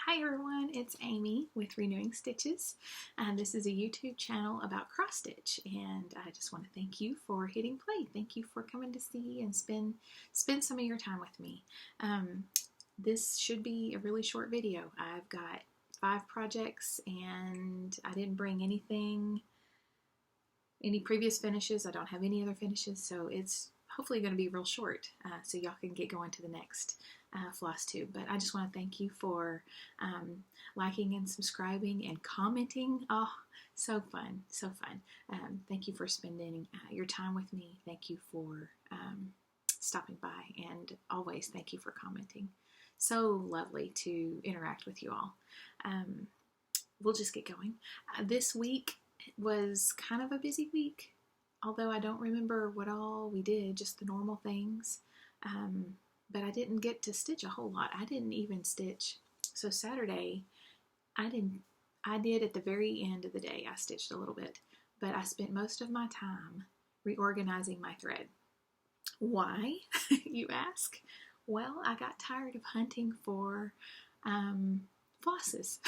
Hi everyone, it's Amy with Renewing Stitches. This is a YouTube channel about cross stitch, and I just want to thank you for hitting play. Thank you for coming to see and spend some of your time with me. This should be a really short video. I've got 5 projects and I didn't bring any previous finishes. I don't have any other finishes, so it's hopefully going to be real short so y'all can get going to the next floss tube. But I just want to thank you for liking and subscribing and commenting. Oh, so fun, so fun. Thank you for spending your time with me. Thank you for stopping by, and always thank you for commenting. So lovely to interact with you all. We'll just get going. This week was kind of a busy week, although I don't remember what all we did, just the normal things. But I didn't get to stitch a whole lot. I didn't even stitch. So Saturday, I did at the very end of the day, I stitched a little bit, but I spent most of my time reorganizing my thread. Why, you ask? Well, I got tired of hunting for flosses.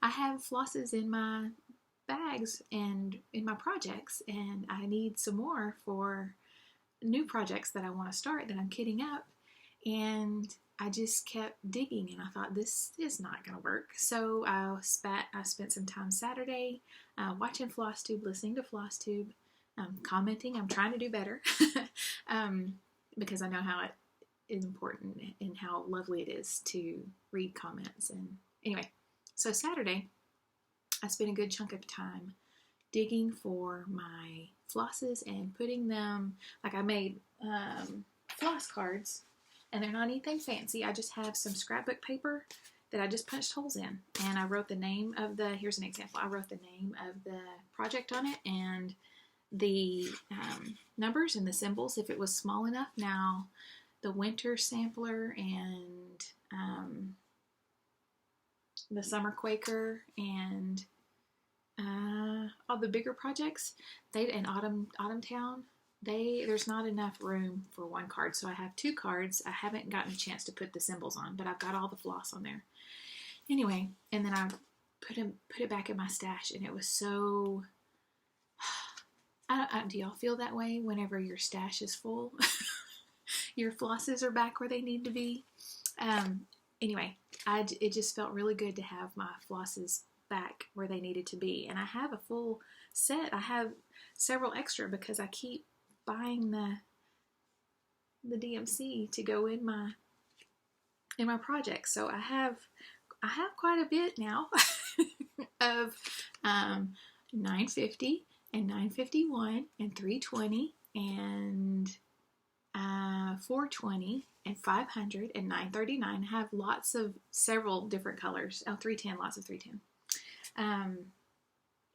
I have flosses in my bags and in my projects, and I need some more for new projects that I want to start that I'm kitting up. And I just kept digging, and I thought, this is not going to work. So I spent some time Saturday watching Flosstube, listening to Flosstube, commenting. I'm trying to do better because I know how it is important and how lovely it is to read comments. And anyway, so Saturday I spent a good chunk of time digging for my flosses and putting them, like I made floss cards, and they're not anything fancy. I just have some scrapbook paper that I just punched holes in, and I wrote the name of the, here's an example, I wrote the name of the project on it and the numbers and the symbols if it was small enough. Now the winter sampler and the summer Quaker and all the bigger projects, and Autumn Town, there's not enough room for one card, so I have 2 cards. I haven't gotten a chance to put the symbols on, but I've got all the floss on there. Anyway, and then I put it back in my stash, and it was so. Do y'all feel that way whenever your stash is full? Your flosses are back where they need to be. Anyway, it just felt really good to have my flosses back where they needed to be, and I have a full set. I have several extra because I keep buying the DMC to go in my projects. So I have quite a bit now of 950 and 951 and 320 and 420 and 500 and 939. I have several different colors. 310, lots of 310.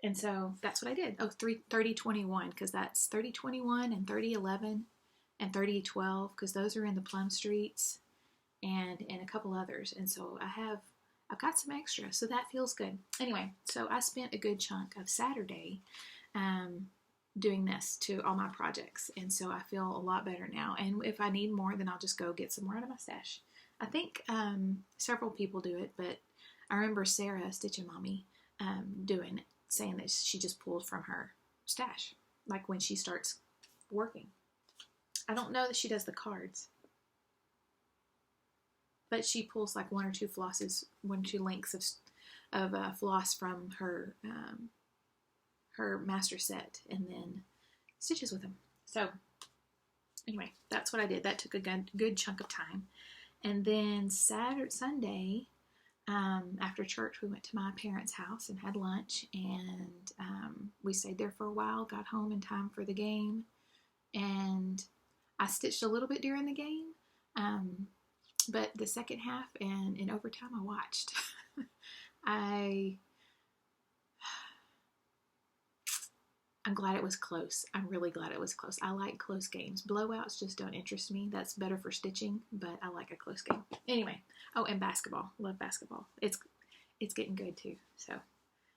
And so that's what I did. 3021, because that's 3021 and 3011 and 3012, because those are in the Plum Streets and a couple others. And so I've got some extra, so that feels good. Anyway, so I spent a good chunk of Saturday doing this to all my projects, and so I feel a lot better now. And if I need more, then I'll just go get some more out of my stash. I think several people do it, but I remember Sarah, Stitchin' Mommy, saying that she just pulled from her stash, like when she starts working. I don't know that she does the cards, but she pulls like 1 or 2 flosses, 1 or 2 links of floss from her master set, and then stitches with them. So anyway, that's what I did. That took a good chunk of time. And then Sunday, after church, we went to my parents' house and had lunch, and we stayed there for a while, got home in time for the game, and I stitched a little bit during the game, but the second half and in overtime I watched. I'm glad it was close. I'm really glad it was close. I like close games. Blowouts just don't interest me. That's better for stitching, but I like a close game. Anyway, and basketball. Love basketball. It's getting good too. So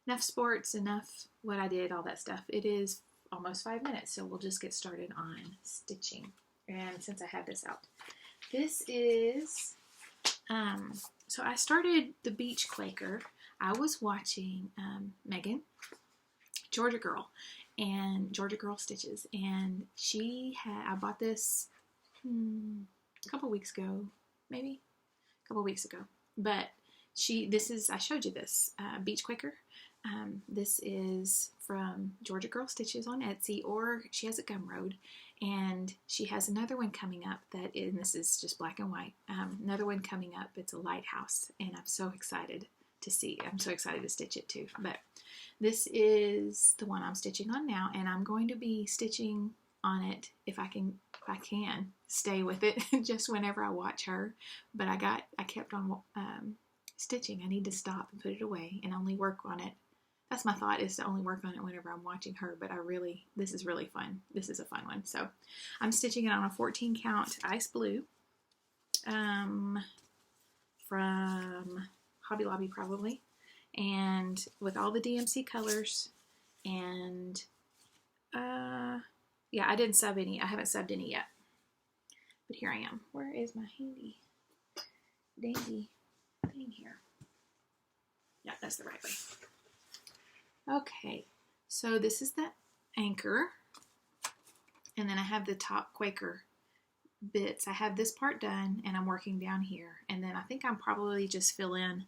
enough sports, enough what I did, all that stuff. It is almost 5 minutes, so we'll just get started on stitching. And since I have this out, this is So I started the Beach Quaker. I was watching Megan, Georgia Girl, and Georgia Girl Stitches, and I bought this a couple weeks ago, maybe a couple weeks ago. But I showed you this Beach Quaker. This is from Georgia Girl Stitches on Etsy, or she has a Gumroad, and she has another one coming up and this is just black and white. Another one coming up, it's a lighthouse, and I'm so excited to see. I'm so excited to stitch it too. But this is the one I'm stitching on now, and I'm going to be stitching on it if I can stay with it just whenever I watch her. But I kept on stitching. I need to stop and put it away and only work on it. That's my thought, is to only work on it whenever I'm watching her, but this is really fun. This is a fun one. So I'm stitching it on a 14 count ice blue from Hobby Lobby probably, and with all the DMC colors, and yeah, I didn't sub any. I haven't subbed any yet, but here I am. Where is my handy dandy thing here? Yeah, that's the right way. Okay, so this is the anchor, and then I have the top Quaker bits. I have this part done, and I'm working down here, and then I think I'm probably just fill in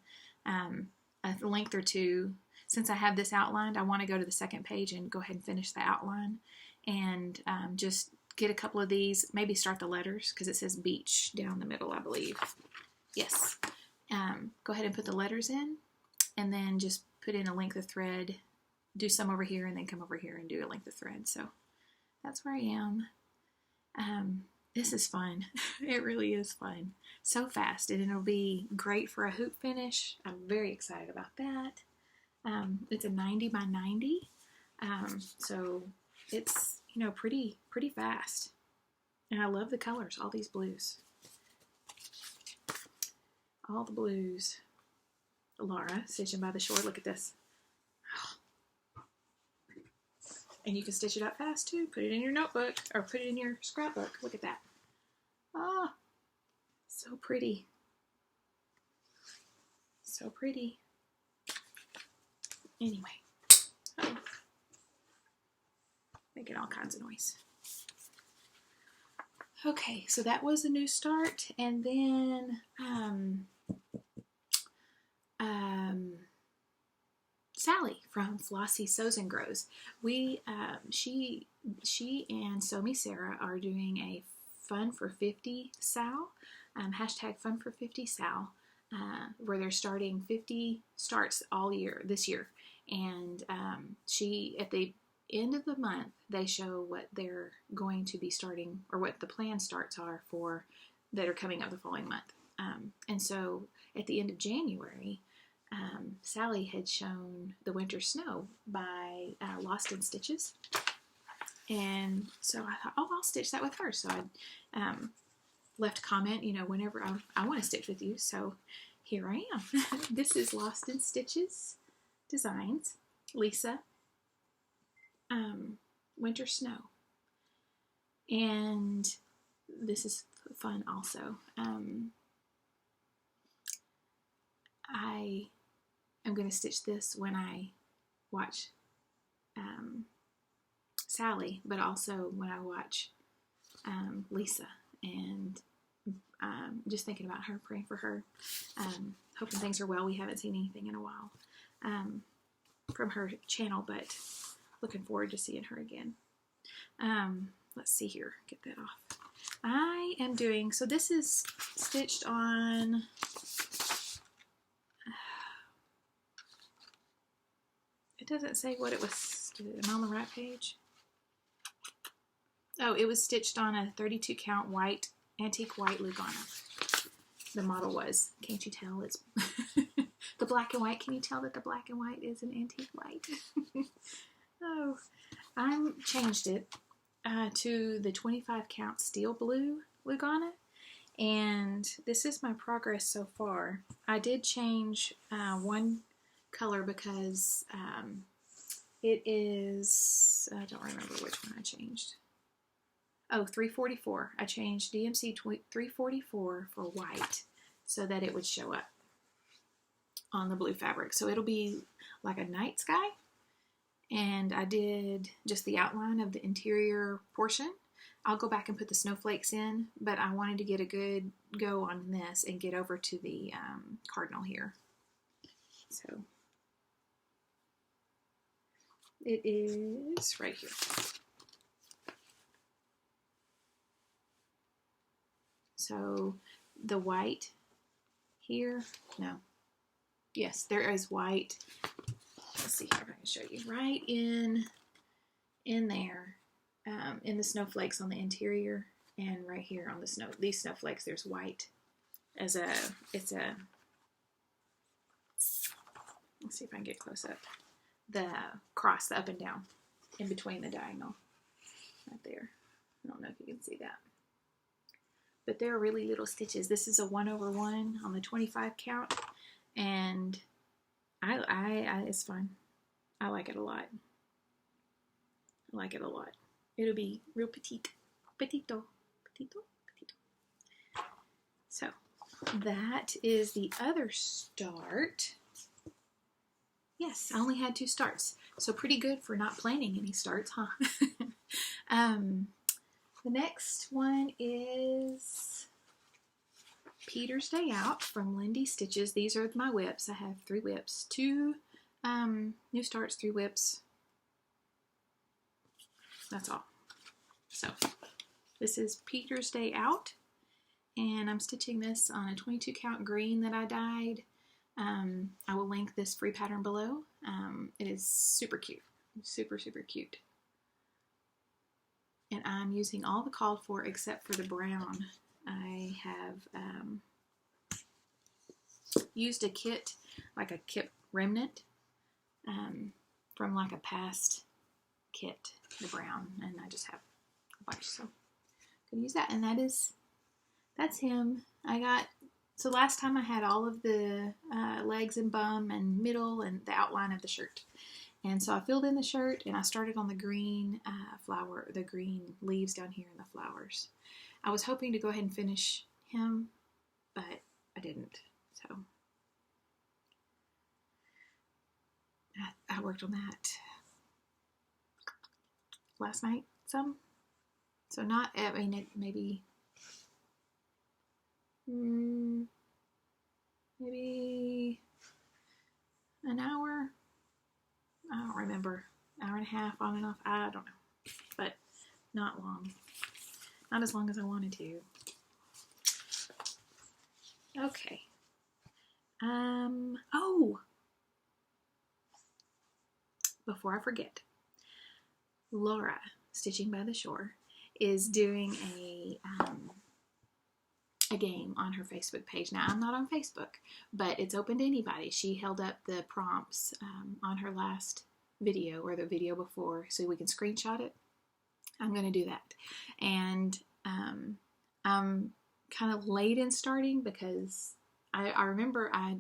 a length or two. Since I have this outlined, I want to go to the second page and go ahead and finish the outline, and just get a couple of these, maybe start the letters, because it says beach down the middle, I believe. Yes. Go ahead and put the letters in, and then just put in a length of thread, do some over here, and then come over here and do a length of thread. So that's where I am. This is fun. It really is fun. So fast, and it'll be great for a hoop finish. I'm very excited about that. It's a 90 by 90, so it's, pretty fast. And I love the colors, all these blues. All the blues. Laura, stitching by the shore. Look at this. And you can stitch it up fast too. Put it in your notebook, or put it in your scrapbook. Look at that. Ah, so pretty. So pretty. Anyway. Uh-oh. Making all kinds of noise. Okay, so that was a new start, and then Sally from Flossie Sews and Grows. She and Somi Sarah are doing a Fun for 50 Sal, hashtag Fun for 50 Sal, where they're starting 50 starts all year this year, and at the end of the month they show what they're going to be starting, or what the planned starts are for that are coming up the following month. And so at the end of January, Sally had shown the Winter Snow by Lost in Stitches, and so I thought, oh, I'll stitch that with her. So I left a comment, whenever I want to stitch with you. So here I am. This is Lost in Stitches Designs, Lisa, Winter Snow, and this is fun also. I am going to stitch this when I watch Sally, but also when I watch Lisa, and just thinking about her, praying for her, hoping things are well. We haven't seen anything in a while from her channel, but looking forward to seeing her again. Let's see here, get that off. I am doing, so this is stitched on, it doesn't say what it was. Am I on the right page? Oh, it was stitched on a 32 count white, antique white Lugana. The model was. Can't you tell? It's the black and white. Can you tell that the black and white is an antique white? Oh, I changed it to the 25 count steel blue Lugana, and this is my progress so far. I did change one color because it is, I don't remember which one I changed. Oh, 344. I changed DMC 344 for white so that it would show up. on the blue fabric. So it'll be like a night sky. And I did just the outline of the interior portion. I'll go back and put the snowflakes in, but I wanted to get a good go on this and get over to the cardinal here. So it is right here. So the white here, no, yes, there is white. Let's see here if I can show you. Right in there, in the snowflakes on the interior, and right here on the these snowflakes, there's white as it's a, let's see if I can get close up. The cross, the up and down, in between the diagonal, right there. I don't know if you can see that. But they're really little stitches. This is a 1/1 on the 25 count, and it's fun. I like it a lot. I like it a lot. It'll be real petite. Petito. Petito. Petito. So, that is the other start. Yes, I only had 2 starts. So pretty good for not planning any starts, huh? The next one is Peter's Day Out from Lindy Stitches. These are my whips. I have 3 whips. 2 new starts, 3 whips. That's all. So this is Peter's Day Out. And I'm stitching this on a 22 count green that I dyed. I will link this free pattern below. It is super cute. Super, super cute. And I'm using all the called for except for the brown. I have used a kit, like a kit remnant, from like a past kit, the brown, and I just have a bunch, so I'm gonna use that. And that's him. So last time I had all of the legs and bum and middle and the outline of the shirt. And so I filled in the shirt and I started on the green the green leaves down here in the flowers. I was hoping to go ahead and finish him, but I didn't. So I worked on that last night some. So not, I mean, it maybe an hour. I don't remember. Hour and a half, on and off. I don't know. But not long. Not as long as I wanted to. Okay. Oh! Before I forget, Laura, Stitching by the Shore, is doing a game on her Facebook page. Now, I'm not on Facebook, but it's open to anybody. She held up the prompts on her last video, or the video before, so we can screenshot it. I'm going to do that. And I'm kind of late in starting because I remember I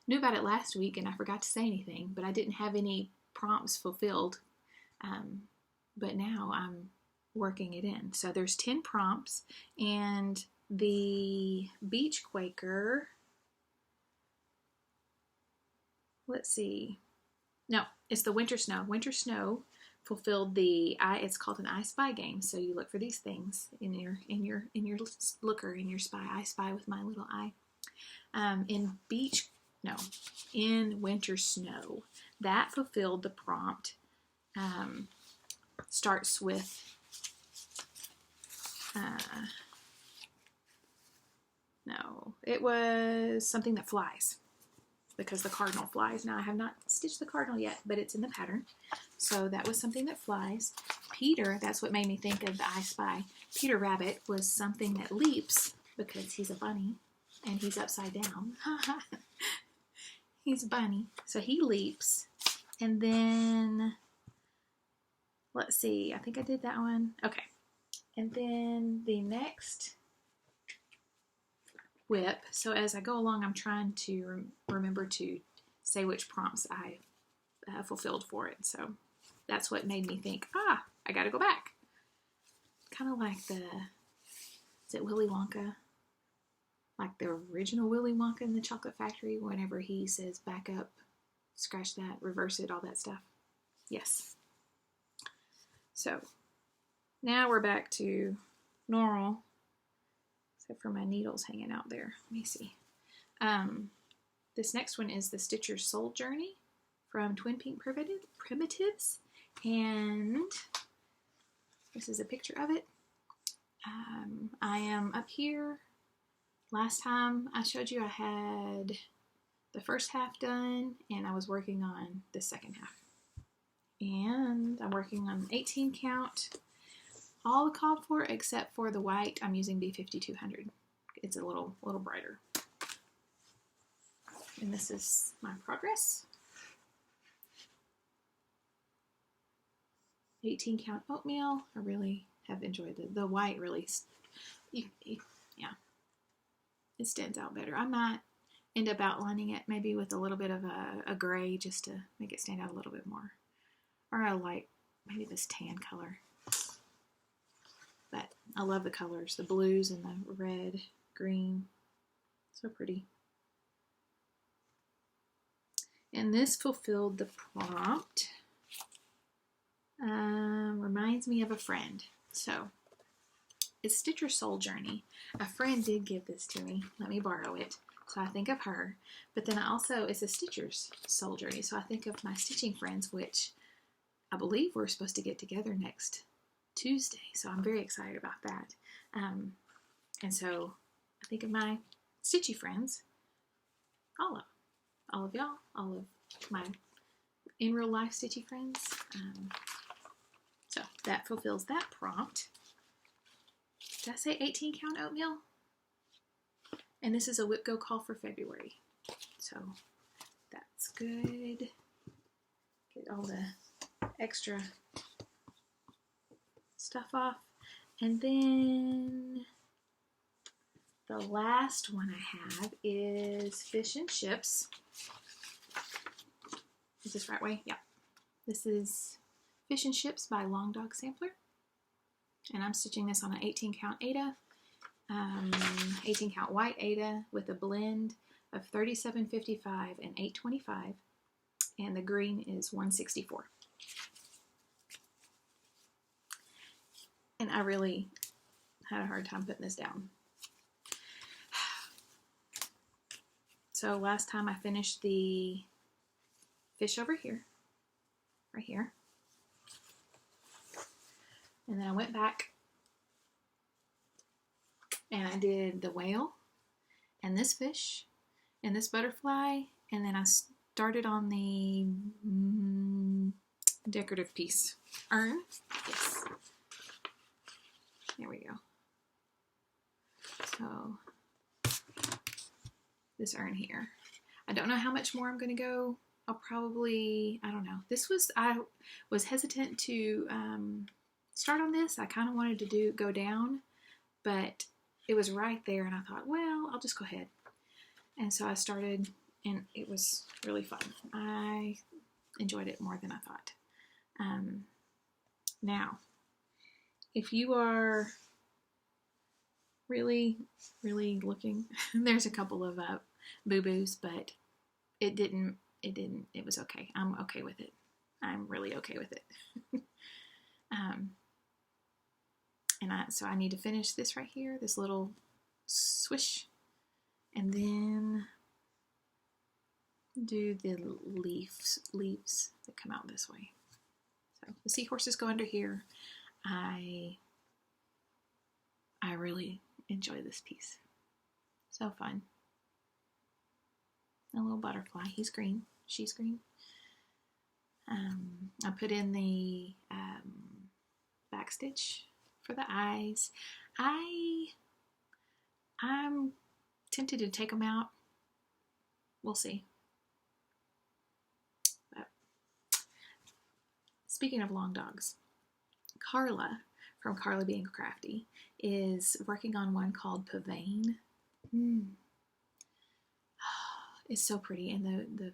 knew about it last week and I forgot to say anything, but I didn't have any prompts fulfilled. But now I'm working it in. So there's 10 prompts, and the Beach Quaker, let's see, no, it's the Winter Snow. Winter Snow fulfilled it's called an I Spy game. So you look for these things in your looker, in your spy. I spy with my little eye. In Winter Snow, that fulfilled the prompt. Starts with no, it was something that flies, because the cardinal flies. Now, I have not stitched the cardinal yet, but it's in the pattern. So that was something that flies. Peter, that's what made me think of the I Spy. Peter Rabbit was something that leaps, because he's a bunny and he's upside down. He's a bunny, so he leaps. And then, let's see, I think I did that one. Okay. And then the next whip. So as I go along, I'm trying to remember to say which prompts I fulfilled for it. So that's what made me think, I got to go back. Kind of like is it Willy Wonka? like the original Willy Wonka in the Chocolate Factory, whenever he says back up, scratch that, reverse it, all that stuff. Yes. So now we're back to normal, except for my needles hanging out there. Let me see. This next one is the Stitcher's Soul Journey from Twin Pink Primitives, and this is a picture of it. I am up here. Last time I showed you, I had the first half done, and I was working on the second half. And I'm working on 18 count, all called for except for the white. I'm using B5200. It's a little brighter. And this is my progress. 18 count oatmeal. I really have enjoyed it. The white really, yeah, it stands out better. I might end up outlining it maybe with a little bit of a gray just to make it stand out a little bit more. Or a light, maybe this tan color. But I love the colors, the blues and the red, green. So pretty. And this fulfilled the prompt. Reminds me of a friend. So, it's Stitcher's Soul Journey. A friend did give this to me. Let me borrow it. So I think of her. But then it's a Stitcher's Soul Journey. So I think of my stitching friends, which I believe we're supposed to get together next Tuesday. So I'm very excited about that. And so I think of my stitchy friends. All of y'all. All of my in real life stitchy friends. So that fulfills that prompt. Did I say 18 count oatmeal? And this is a WIPGO call for February. So that's good. Get all the extra stuff off. And then the last one I have is Fish and Chips. Is this right way? Yeah. This is Fish and Chips by Long Dog Sampler. And I'm stitching this on an 18 count Aida. 18 count white Aida with a blend of 37.55 and 8.25. And the green is 164. And I really had a hard time putting this down. So last time I finished the fish over here, right here. And then I went back and I did the whale and this fish and this butterfly, and then I started on the decorative piece. Urn. Yes. There we go. So this urn here. I don't know how much more I'm going to go. I'll probably, I don't know. I was hesitant to start on this. I kind of wanted to go down, but it was right there, and I thought, well, I'll just go ahead. And so I started, and it was really fun. I enjoyed it more than I thought. Now, if you are really, really looking, there's a couple of boo-boos, but it was okay. I'm okay with it. I'm really okay with it. So I need to finish this right here, this little swish, and then do the leaves that come out this way. So the seahorses go under here. I really enjoy this piece. So fun. A little butterfly. He's green. She's green. I put in the back stitch for the eyes. I'm tempted to take them out. We'll see. But speaking of long dogs, Karla from Karla Being Crafty is working on one called Pavane. It's so pretty, and the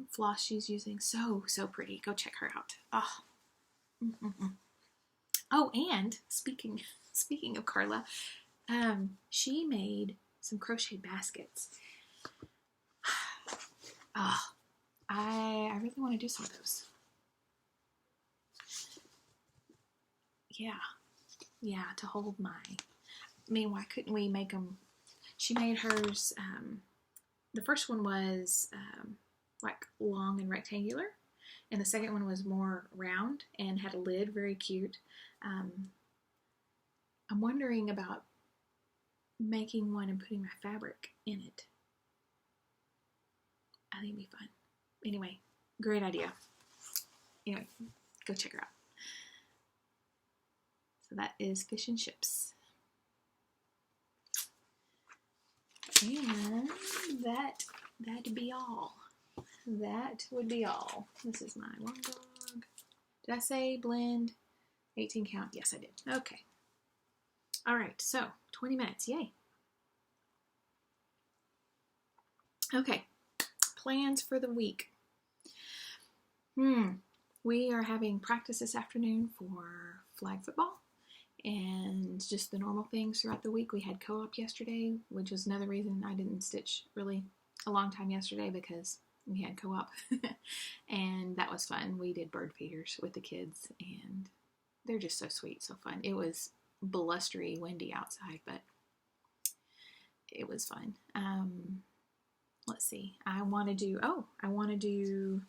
floss she's using, so pretty. Go check her out. Oh, and speaking of Karla, she made some crochet baskets. Oh, I really want to do some of those. Yeah, to hold my, I mean, why couldn't we make them, she made hers, the first one was like long and rectangular, and the second one was more round and had a lid, very cute. I'm wondering about making one and putting my fabric in it. I think it'd be fun. Anyway, great idea. Anyway, go check her out. So that is Fish and Chips. And that'd be all. That would be all. This is my long dog. Did I say blend 18 count? Yes, I did. Okay. All right, so 20 minutes. Yay. Okay. Plans for the week. We are having practice this afternoon for flag football and just the normal things throughout the week. We had co-op yesterday, which was another reason I didn't stitch really a long time yesterday, because we had co-op and that was fun. We did bird feeders with the kids and they're just so sweet, so fun. It was blustery, windy outside, but it was fun. Let's see. I want to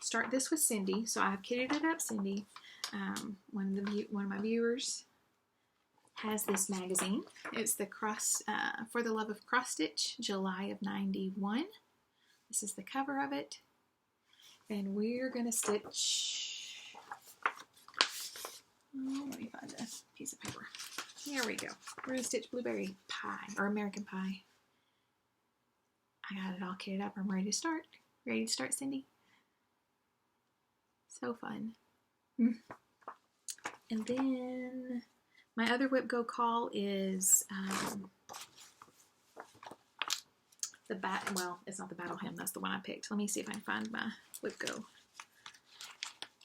start this with Cindy. So I've kitted it up, Cindy. One of my viewers has this magazine. It's the For the Love of Cross Stitch, July of '91. This is the cover of it, and we're gonna stitch. Oh, let me find a piece of paper. There we go. We're gonna stitch blueberry pie or American pie. I got it all kitted up. I'm ready to start. Ready to start, Cindy? So fun. And then my other WIPGO call is well, it's not the battle hymn. That's the one I picked. Let me see if I can find my WIPGO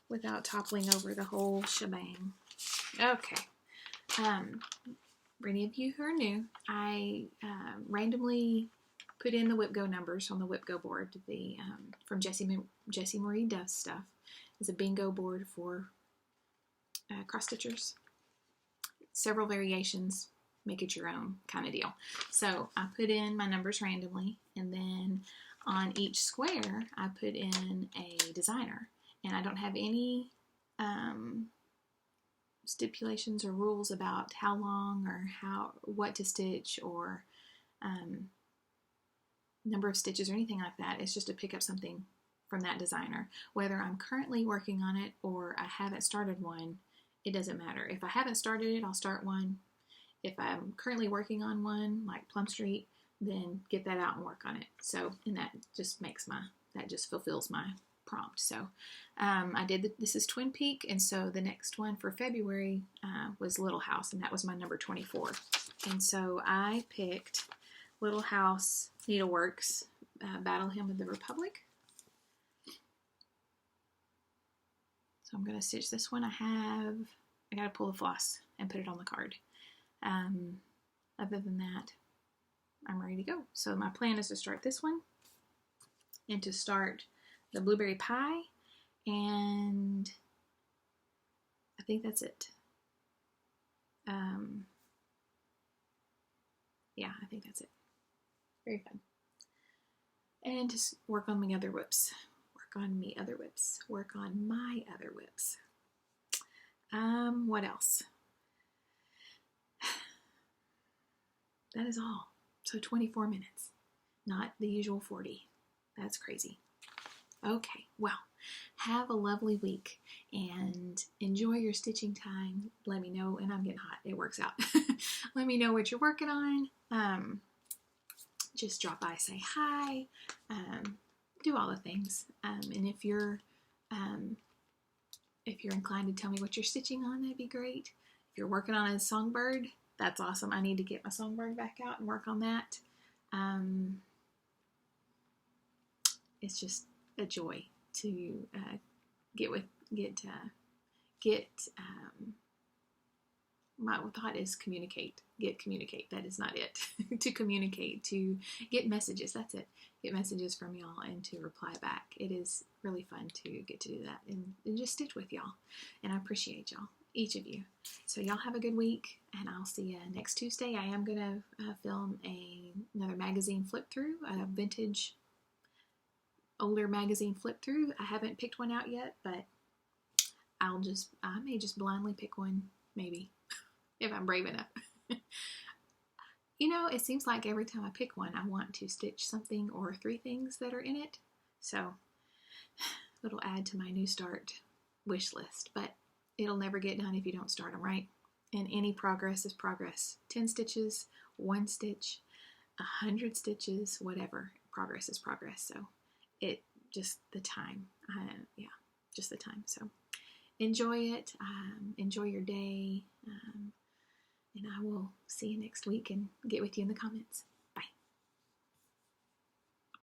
without toppling over the whole shebang. Okay. For any of you who are new, I randomly put in the WIPGO numbers on the WIPGO board. The from Jessie Marie Duff's stuff is a bingo board for cross stitchers. Several variations, make it your own kind of deal. So I put in my numbers randomly, and then on each square I put in a designer, and I don't have any stipulations or rules about how long or what to stitch or number of stitches or anything like that. It's just to pick up something from that designer. Whether I'm currently working on it or I haven't started one, it doesn't matter. If I haven't started it, I'll start one. If I'm currently working on one, like Plum Street, then get that out and work on it. So, and that just fulfills my prompt. So I did, this is Twin Peak, and so the next one for February was Little House, and that was my number 24. And so I picked Little House Needleworks, Battle Hymn of the Republic. So I'm going to stitch this one. I got to pull the floss and put it on the card. Other than that, I'm ready to go. So my plan is to start this one and to start the blueberry pie, and I think that's it. Yeah, I think that's it. Very fun. And just work on my other whips. Work on my other whips. What else? That is all. So 24 minutes, not the usual 40. That's crazy. Okay, well, have a lovely week and enjoy your stitching time. Let me know, and I'm getting hot. It works out. Let me know what you're working on. Just drop by, say hi, do all the things. And if you're inclined to tell me what you're stitching on, that'd be great. If you're working on a songbird, that's awesome. I need to get my songbird back out and work on that. It's just a joy to get my thought is communicate. Communicate. That is not it. To communicate, to get messages. That's it. Get messages from y'all and to reply back. It is really fun to get to do that and just stitch with y'all. And I appreciate y'all, each of you. So y'all have a good week, and I'll see you next Tuesday. I am going to film another magazine flip through, a vintage older magazine flip through. I haven't picked one out yet, but I may just blindly pick one, maybe, if I'm brave enough. You know, it seems like every time I pick one, I want to stitch something or 3 things that are in it. So it'll add to my new start wish list, but it'll never get done if you don't start them, right? And any progress is progress. 10 stitches, 1 stitch, 100 stitches, whatever. Progress is progress. So just the time. Just the time. So enjoy it. Enjoy your day. And I will see you next week and get with you in the comments.